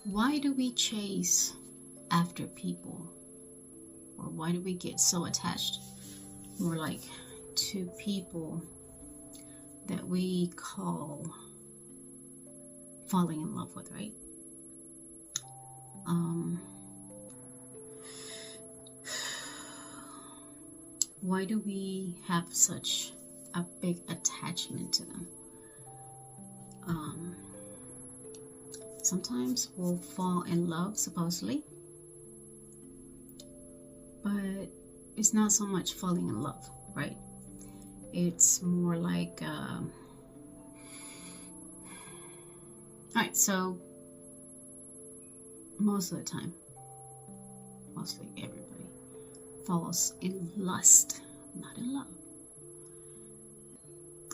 Why do we chase after people? Or why do we get so attached, more like, to people that we call falling in love with, right? Why do we have such a big attachment to them? Sometimes we'll fall in love, supposedly, but it's not so much falling in love, right? It's more like, all right, so most of the time, mostly everybody falls in lust, not in love.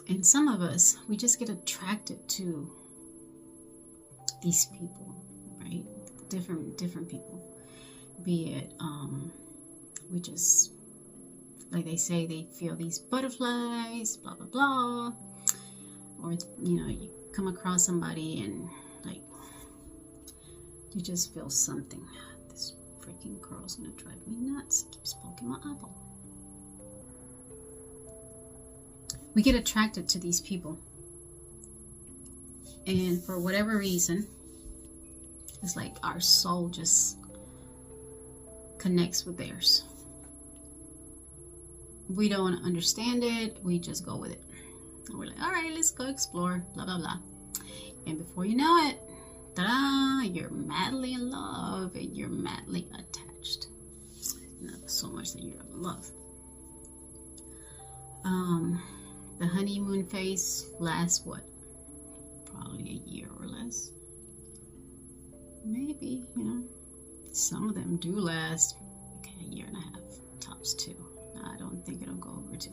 And some of us, we just get attracted to these people, right? Different people. Be it, we just, like they say, they feel these butterflies, blah, blah, blah. Or, you come across somebody and, like, you just feel something. This freaking girl's gonna drive me nuts. Keeps poking my eyeball. We get attracted to these people. And for whatever reason, it's like our soul just connects with theirs. We don't understand it. We just go with it. And we're like, all right, let's go explore, blah, blah, blah. And before you know it, ta-da, you're madly in love and you're madly attached. Not so much that you're in love. The honeymoon phase lasts what? Probably a year or less. Maybe, some of them do last, a year and a half, tops 2. I don't think it'll go over 2.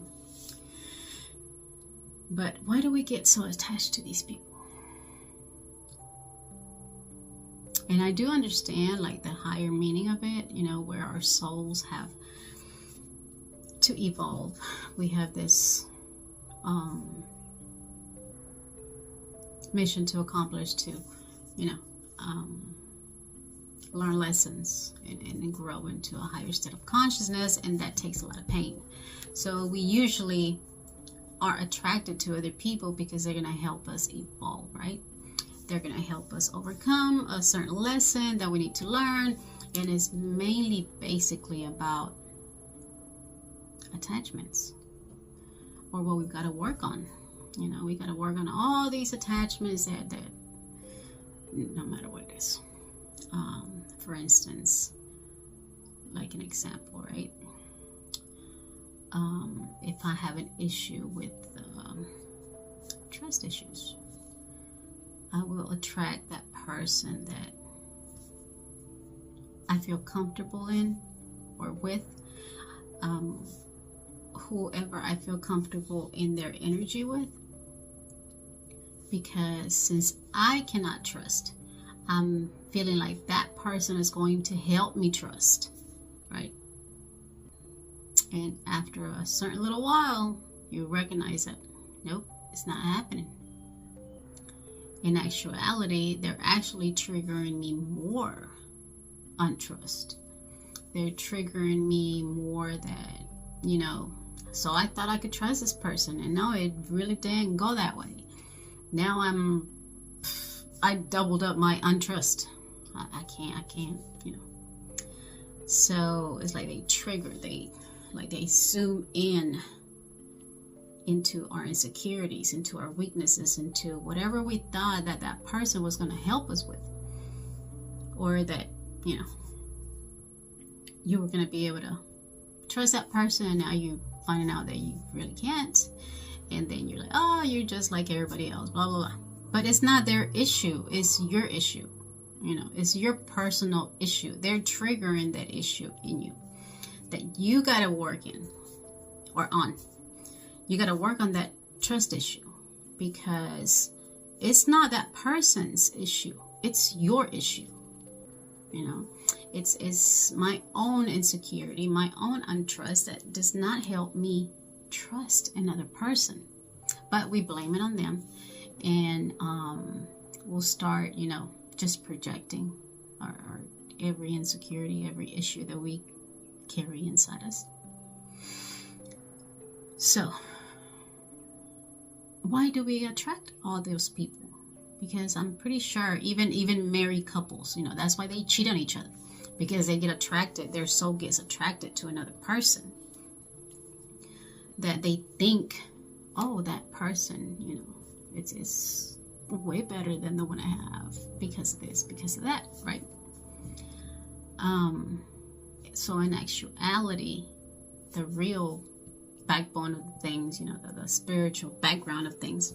But why do we get so attached to these people? And I do understand, like, the higher meaning of it, where our souls have to evolve. We have this mission to accomplish, to, learn lessons and grow into a higher state of consciousness, and that takes a lot of pain. So we usually are attracted to other people because they're going to help us evolve, right? They're going to help us overcome a certain lesson that we need to learn, and it's mainly basically about attachments, or what we've got to work on. We got to work on all these attachments that no matter what it is. For instance, like an example, right? If I have an issue with trust issues, I will attract that person that I feel comfortable in or with, whoever I feel comfortable in their energy with. Because since I cannot trust, I'm feeling like that person is going to help me trust, right? And after a certain little while, you recognize that, nope, it's not happening. In actuality, they're actually triggering me more untrust. They're triggering me more that, so I thought I could trust this person, and no, it really didn't go that way. Now I doubled up my untrust. I can't, So it's like they trigger, they zoom in into our insecurities, into our weaknesses, into whatever we thought that person was going to help us with, or that, you were going to be able to trust that person, and now you finding out that you really can't. And then you're like, oh, you're just like everybody else, blah, blah, blah. But it's not their issue. It's your issue. It's your personal issue. They're triggering that issue in you that you got to work in or on. You got to work on that trust issue, because it's not that person's issue. It's your issue. It's my own insecurity, my own untrust that does not help me trust another person. But we blame it on them, and we'll start, just projecting our every insecurity, every issue that we carry inside us. So, why do we attract all those people? Because I'm pretty sure even married couples, that's why they cheat on each other, because they get attracted, their soul gets attracted to another person that they think, oh, that person, it's way better than the one I have because of this, because of that, right? So in actuality, the real backbone of things, the spiritual background of things,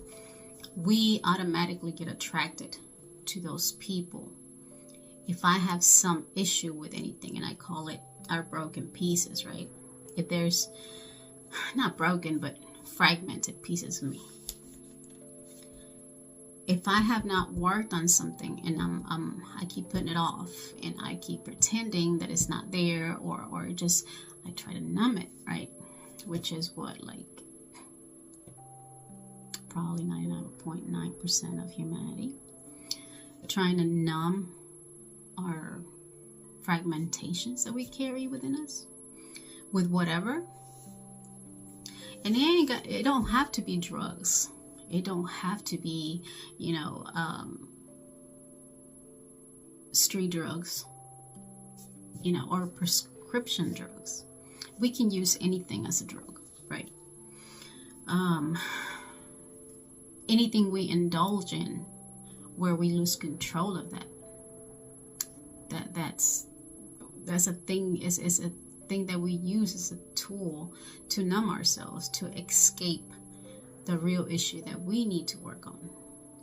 we automatically get attracted to those people. If I have some issue with anything, and I call it our broken pieces, right? If there's not broken, but fragmented pieces of me. If I have not worked on something and I keep putting it off and I keep pretending that it's not there, or just I try to numb it, right? Which is what, like, probably 99.9% of humanity, trying to numb our fragmentations that we carry within us with whatever. And it don't have to be drugs. It don't have to be, street drugs, or prescription drugs. We can use anything as a drug, right? Anything we indulge in where we lose control of that's a thing, is a thing that we use as a tool to numb ourselves, to escape the real issue that we need to work on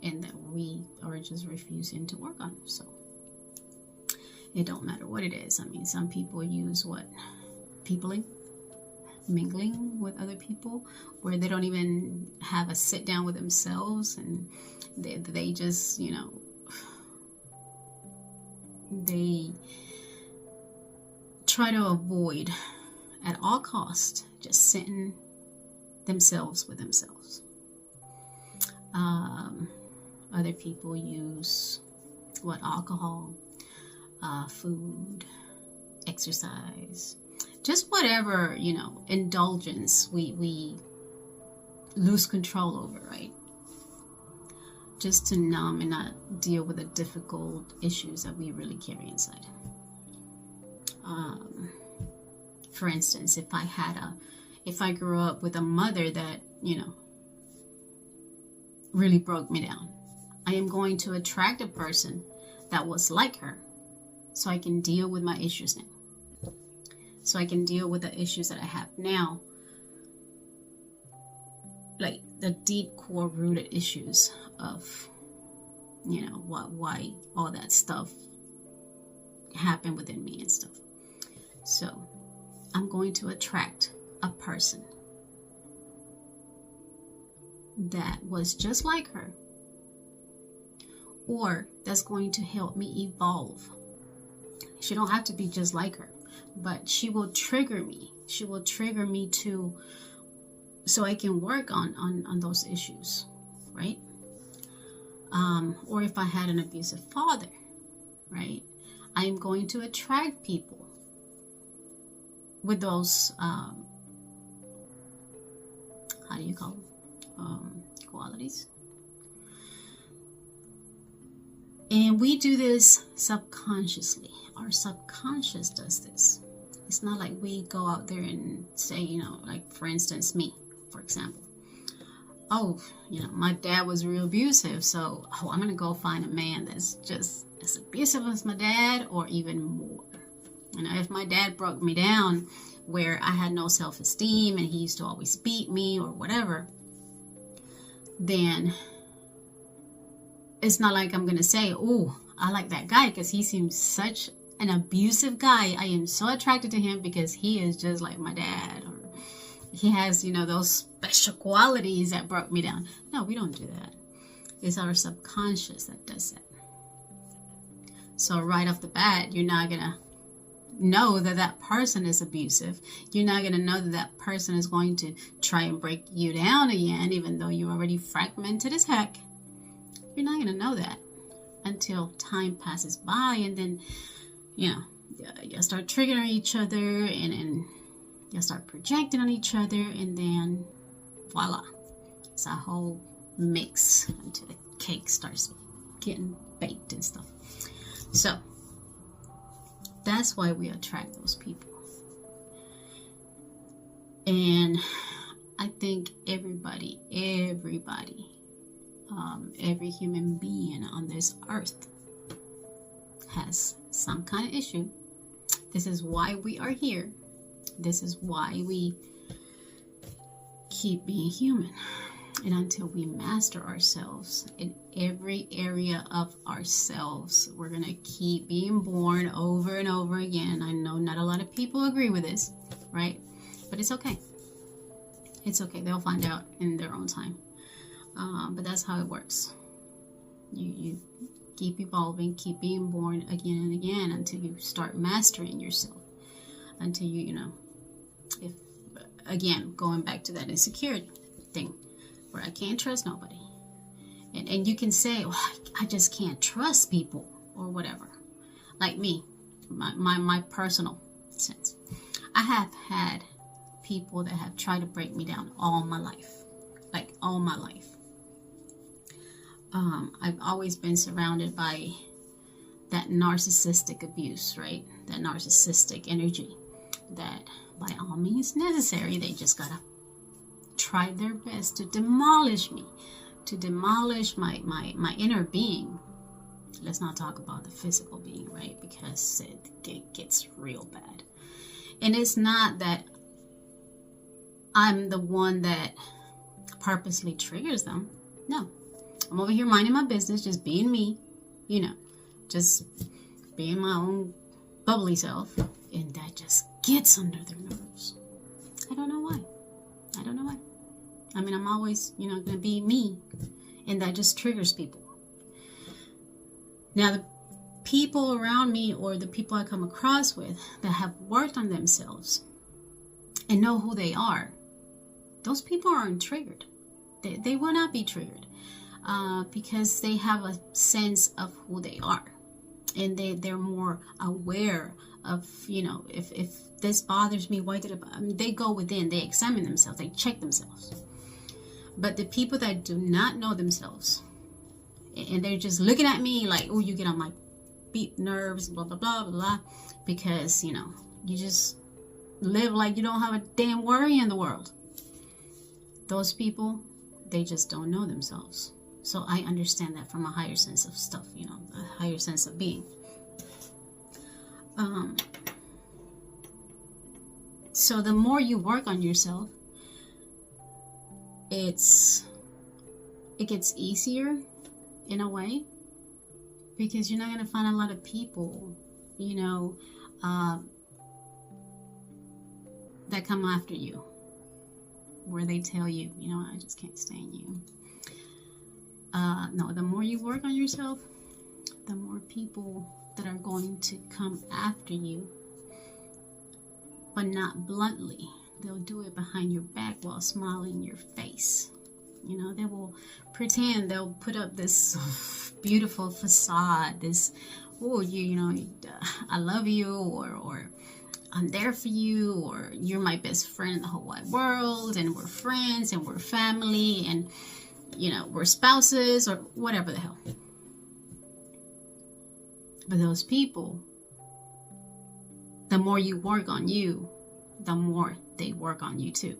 and that we are just refusing to work on. So it don't matter what it is. I mean, some people use mingling with other people, where they don't even have a sit down with themselves, and they just, they try to avoid at all costs just sitting themselves with themselves. Other people use alcohol, food, exercise, just whatever, indulgence we lose control over, right? Just to numb and not deal with the difficult issues that we really carry inside. For instance, if I grew up with a mother that, really broke me down, I am going to attract a person that was like her, so I can deal with my issues now. So I can deal with the issues that I have now, like the deep core rooted issues of, why all that stuff happened within me and stuff. So I'm going to attract a person that was just like her, or that's going to help me evolve. She don't have to be just like her, but she will trigger me. She will trigger me so I can work on those issues, right? Or if I had an abusive father, right? I am going to attract people with those, how do you call them? Qualities. And we do this subconsciously. Our subconscious does this. It's not like we go out there and say, like, for instance, me, for example. Oh, my dad was real abusive, so I'm going to go find a man that's just as abusive as my dad, or even more. If my dad broke me down where I had no self-esteem and he used to always beat me or whatever, then it's not like I'm going to say, oh, I like that guy because he seems such an abusive guy. I am so attracted to him because he is just like my dad, or he has, those special qualities that broke me down. No, we don't do that. It's our subconscious that does that. So right off the bat, you're not going to know that person is abusive. You're not going to know that person is going to try and break you down again, even though you're already fragmented as heck. You're not going to know that until time passes by, and then you start triggering each other, and you start projecting on each other, and then voila, it's a whole mix until the cake starts getting baked and stuff. So that's why we attract those people. And I think everybody, every human being on this earth has some kind of issue. This is why we are here. This is why we keep being human. And until we master ourselves in every area of ourselves, we're going to keep being born over and over again. I know not a lot of people agree with this, right? But it's okay. It's okay. They'll find out in their own time. But that's how it works. You keep evolving, keep being born again and again until you start mastering yourself. Until if, again, going back to that insecurity thing, where I can't trust nobody. And you can say, well, I just can't trust people or whatever. Like me, my personal sense. I have had people that have tried to break me down all my life. Like all my life. I've always been surrounded by that narcissistic abuse, right? That narcissistic energy that by all means necessary, they just gotta try their best to demolish me, to demolish my inner being. Let's not talk about the physical being, right? Because it gets real bad. And it's not that I'm the one that purposely triggers them. No. I'm over here minding my business, just being me, just being my own bubbly self. And that just gets under their nerves. I don't know why. I mean, I'm always, going to be me. And that just triggers people. Now, the people around me or the people I come across with that have worked on themselves and know who they are, those people aren't triggered. They will not be triggered because they have a sense of who they are. And they're more aware of, if this bothers me, why did it bother me? They go within, they examine themselves, they check themselves. But the people that do not know themselves, and they're just looking at me like, oh, you get on my beat nerves, blah, blah, blah, blah, blah, because, you just live like you don't have a damn worry in the world. Those people, they just don't know themselves. So I understand that from a higher sense of stuff, a higher sense of being. So the more you work on yourself, it gets easier in a way, because you're not going to find a lot of people, that come after you, where they tell you, I just can't stand you. No, the more you work on yourself, the more people that are going to come after you, but not bluntly. They'll do it behind your back while smiling in your face. They will pretend, they'll put up this beautiful facade, this, I love you, or I'm there for you, or you're my best friend in the whole wide world, and we're friends, and we're family, and we're spouses, or whatever the hell. But those people, the more you work on you, the more they work on you too,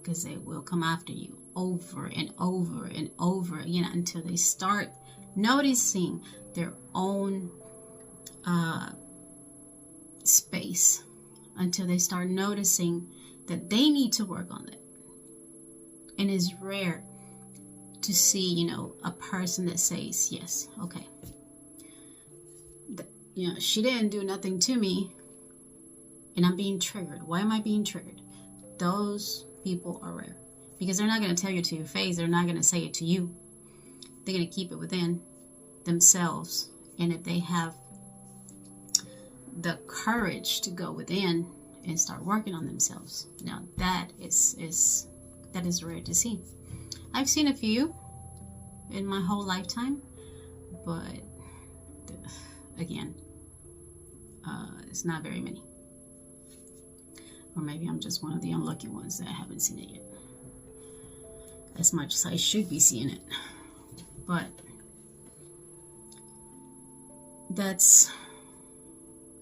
because they will come after you over and over and over again until they start noticing their own space, until they start noticing that they need to work on it. And it's rare to see, a person that says, yes, okay, she didn't do nothing to me and I'm being triggered. Why am I being triggered? Those people are rare, because they're not going to tell you to your face. They're not going to say it to you. They're going to keep it within themselves. And if they have the courage to go within and start working on themselves, now that is rare to see. I've seen a few in my whole lifetime, but again, it's not very many. Or maybe I'm just one of the unlucky ones that haven't seen it yet, as much as I should be seeing it. But that's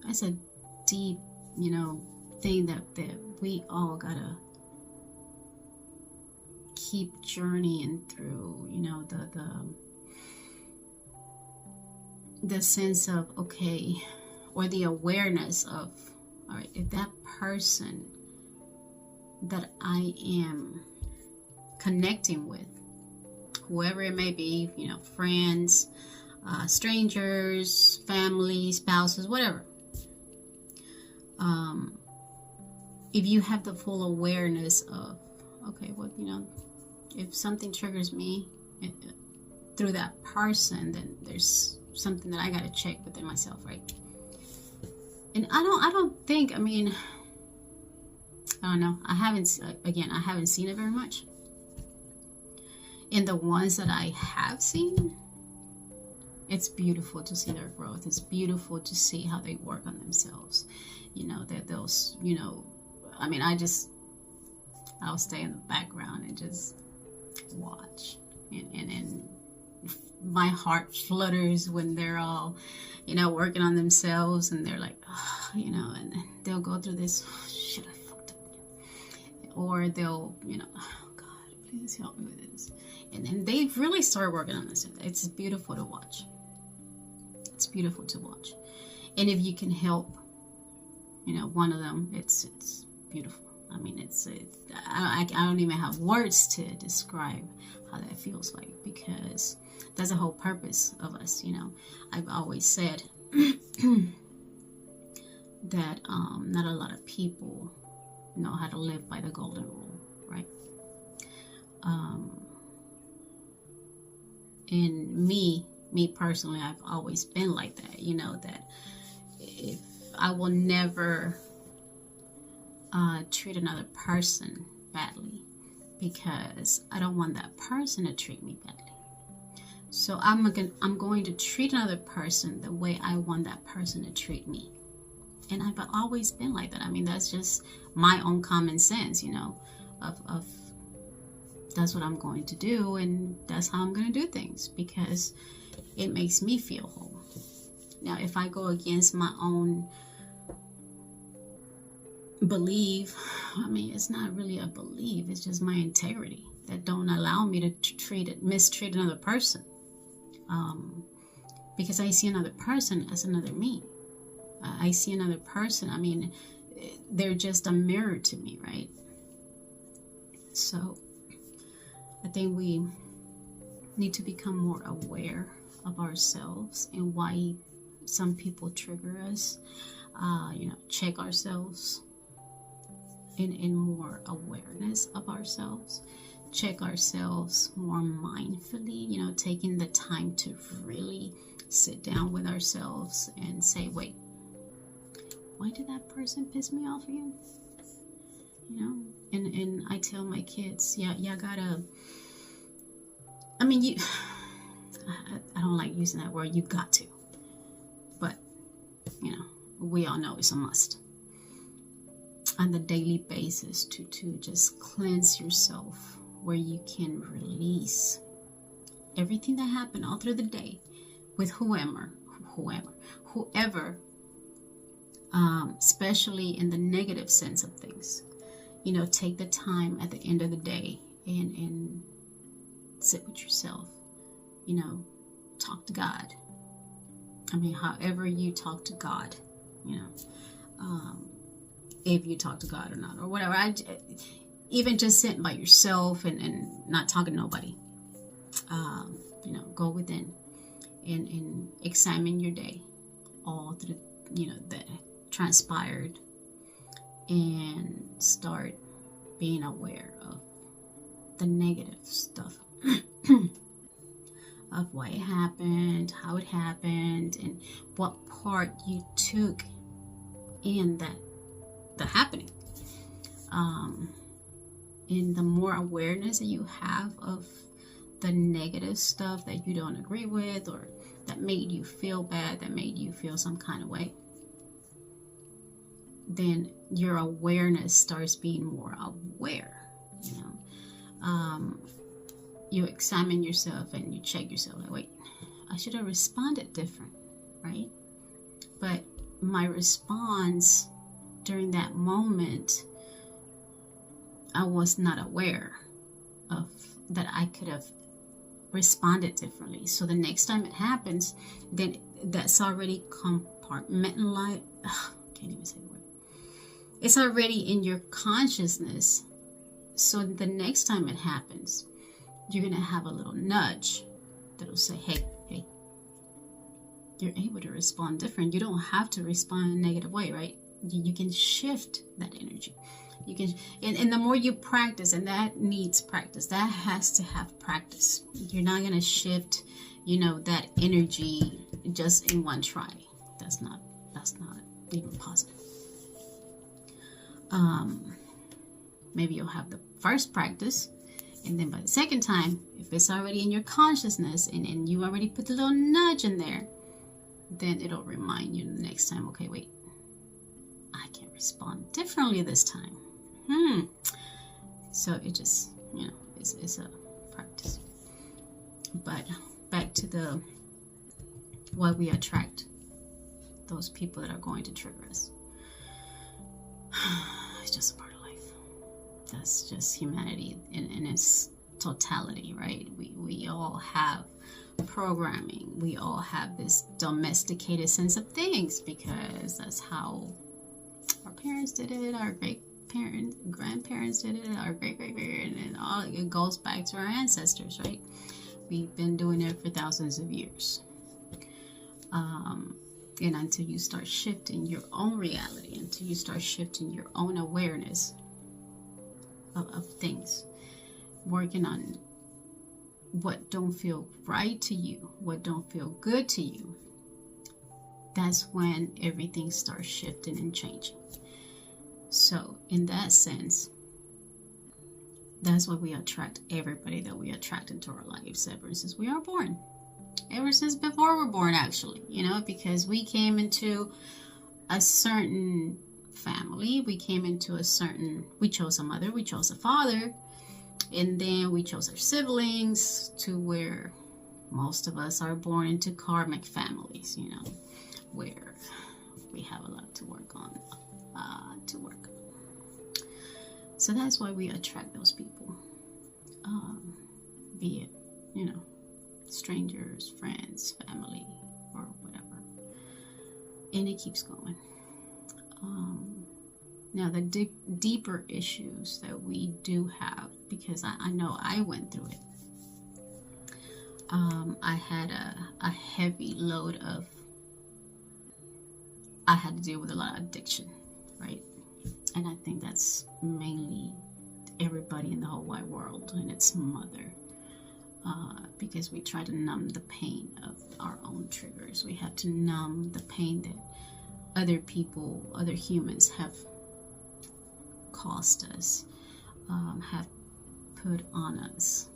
a deep, thing that we all gotta keep journeying through. The sense of, okay, or the awareness of, all right, if that person that I am connecting with, whoever it may be, friends, strangers, family, spouses, whatever, if you have the full awareness of, okay, well, if something triggers me through that person, then there's something that I got to check within myself, right? And I don't think, I don't know. I haven't seen it very much. And the ones that I have seen, it's beautiful to see their growth. It's beautiful to see how they work on themselves. That those, I'll stay in the background and just watch. And my heart flutters when they're all, working on themselves, and they're like, oh, and they'll go through this, oh, shit, I fucked up. Or they'll, oh God, please help me with this. And then they really start working on this. It's beautiful to watch. It's beautiful to watch. And if you can help, one of them, it's beautiful. I don't even have words to describe how that feels like, because that's the whole purpose of us. I've always said that not a lot of people know how to live by the golden rule, right? And me personally, I've always been like that. That if I will never treat another person badly, because I don't want that person to treat me badly. So I'm going to treat another person the way I want that person to treat me. And I've always been like that. That's just my own common sense, of that's what I'm going to do, and that's how I'm going to do things, because it makes me feel whole. Now, if I go against my own belief, it's not really a belief, it's just my integrity that don't allow me to mistreat another person, because I see another person as another me. I see another person, they're just a mirror to me, right? So I think we need to become more aware of ourselves and why some people trigger us. Check ourselves in more awareness of ourselves. Check ourselves more mindfully, taking the time to really sit down with ourselves and say, wait, why did that person piss me off again? And I tell my kids, y'all gotta, I don't like using that word, you got to, but we all know it's a must on the daily basis to just cleanse yourself, where you can release everything that happened all through the day with whoever, especially in the negative sense of things. Take the time at the end of the day and sit with yourself, talk to God. However you talk to God, if you talk to God or not, or whatever. Even just sitting by yourself and not talking to nobody. Go within and examine your day, all through, that transpired, and start being aware of the negative stuff of why it happened, how it happened, and what part you took in the happening. And the more awareness that you have of the negative stuff that you don't agree with, or that made you feel bad, that made you feel some kind of way, then your awareness starts being more aware. You examine yourself and you check yourself, like, wait, I should have responded different, right? But my response during that moment, I was not aware of that I could have responded differently. So the next time it happens, then that's already compartmentalized. Can't even say the word. It's already in your consciousness. So the next time it happens, you're going to have a little nudge that'll say, hey, you're able to respond different. You don't have to respond in a negative way, right? You can shift that energy. You can, and the more you practice, and that needs practice, that has to have practice. You're not going to shift, that energy just in one try. That's not even possible. Maybe you'll have the first practice, and then by the second time, if it's already in your consciousness and you already put the little nudge in there, then it'll remind you the next time, okay, wait, I can respond differently this time. So it just, it's a practice. But back to why we attract those people that are going to trigger us. It's just a part of life. That's just humanity in its totality, right? We all have programming. We all have this domesticated sense of things because that's how our parents did it, our great-parents, grandparents did it, our great-great-great, and all it goes back to our ancestors, right? We've been doing it for thousands of years. And until you start shifting your own reality, until you start shifting your own awareness of things, working on what don't feel right to you, what don't feel good to you, that's when everything starts shifting and changing. So in that sense, that's why we attract everybody that we attract into our lives ever since we are born. Ever since before we're born, actually, because we came into a certain family, we chose a mother, we chose a father, and then we chose our siblings, to where most of us are born into karmic families, where we have a lot to work on, So that's why we attract those people, be it, strangers, friends, family, or whatever. And it keeps going. Now the deeper issues that we do have, because I know I went through it. I had a heavy load of, I had to deal with a lot of addiction, right? And I think that's mainly everybody in the whole wide world and its mother. Because we try to numb the pain of our own triggers. We have to numb the pain that other people, other humans have caused us, have put on us.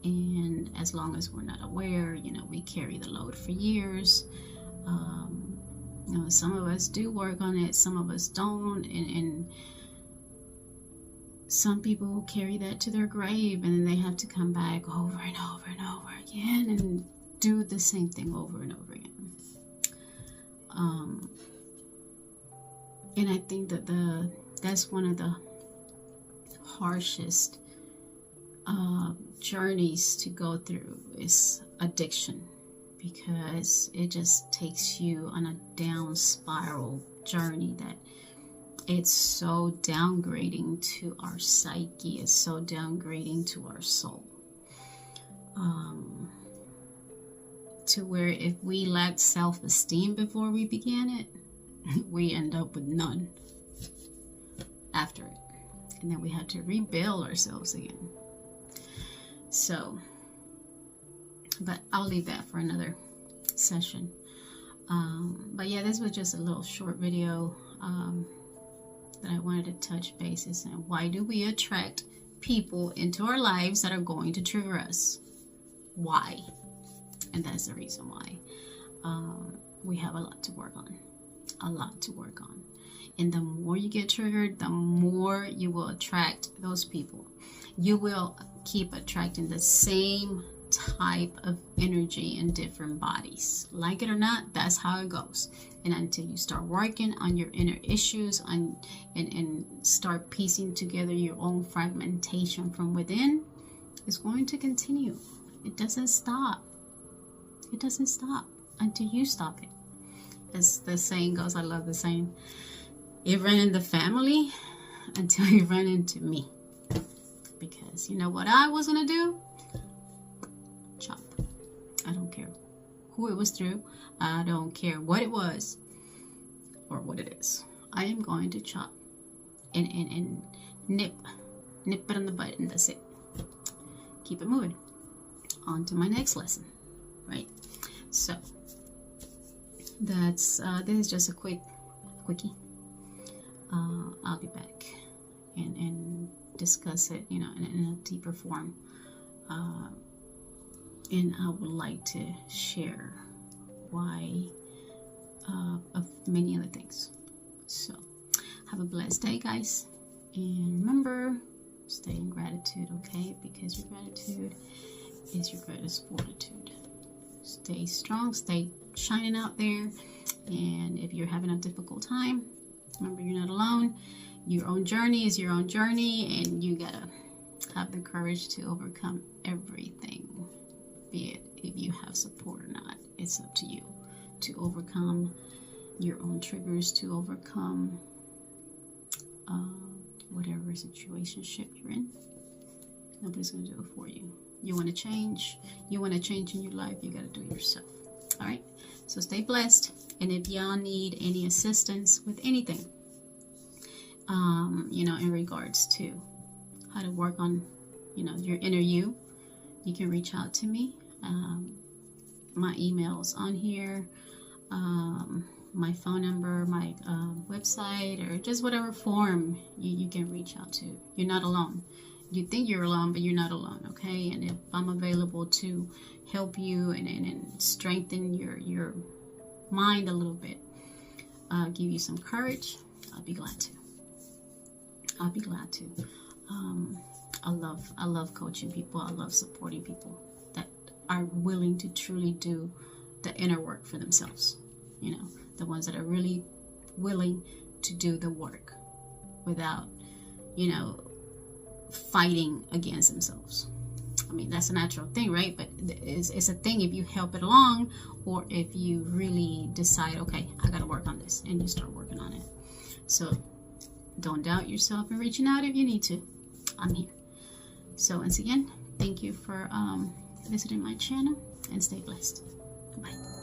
And as long as we're not aware, we carry the load for years. Some of us do work on it, some of us don't, and some people carry that to their grave, and then they have to come back over and over and over again and do the same thing over and over again. And I think that that's one of the harshest journeys to go through is addiction, because it just takes you on a down spiral journey that it's so downgrading to our psyche, it's so downgrading to our soul, to where if we lacked self-esteem before we began it, we end up with none after it, and then we have to rebuild ourselves again. So, but I'll leave that for another session. But yeah, this was just a little short video that I wanted to touch bases on. Why do we attract people into our lives that are going to trigger us? Why? And that's the reason why. we have a lot to work on. A lot to work on. And the more you get triggered, the more you will attract those people. You will keep attracting the same type of energy in different bodies. Like it or not, that's how it goes. And until you start working on your inner issues and start piecing together your own fragmentation from within, it's going to continue. It doesn't stop. It doesn't stop until you stop it. As the saying goes, I love the saying, it ran in the family until you ran into me. Because you know what I was going to do? Chop. I don't care who it was through. I don't care what it was or what it is. I am going to chop and nip it in the butt, and that's it. Keep it moving. On to my next lesson, right? So that's this is just a quickie. I'll be back and discuss it, in a deeper form. And I would like to share why of many other things. So have a blessed day, guys. And remember, stay in gratitude, okay? Because your gratitude is your greatest fortitude. Stay strong, stay shining out there. And if you're having a difficult time, remember, you're not alone. Your own journey is your own journey, and you gotta have the courage to overcome everything. Be it if you have support or not, it's up to you to overcome your own triggers, to overcome whatever situationship you're in. Nobody's gonna do it for you. You want to change in your life, you got to do it yourself. All right, so stay blessed. And if y'all need any assistance with anything, in regards to how to work on your inner you can reach out to me. My email's on here, my phone number, my website, or just whatever form you can reach out to. You're not alone. You think you're alone, but you're not alone, okay? And if I'm available to help you and strengthen your mind a little bit, give you some courage, I'll be glad to. I love coaching people. I love supporting people that are willing to truly do the inner work for themselves. The ones that are really willing to do the work without, fighting against themselves. I mean, that's a natural thing, right? But it's a thing if you help it along, or if you really decide, okay, I got to work on this, and you start working on it. So don't doubt yourself in reaching out if you need to. I'm here. So once again, thank you for visiting my channel, and stay blessed. Bye.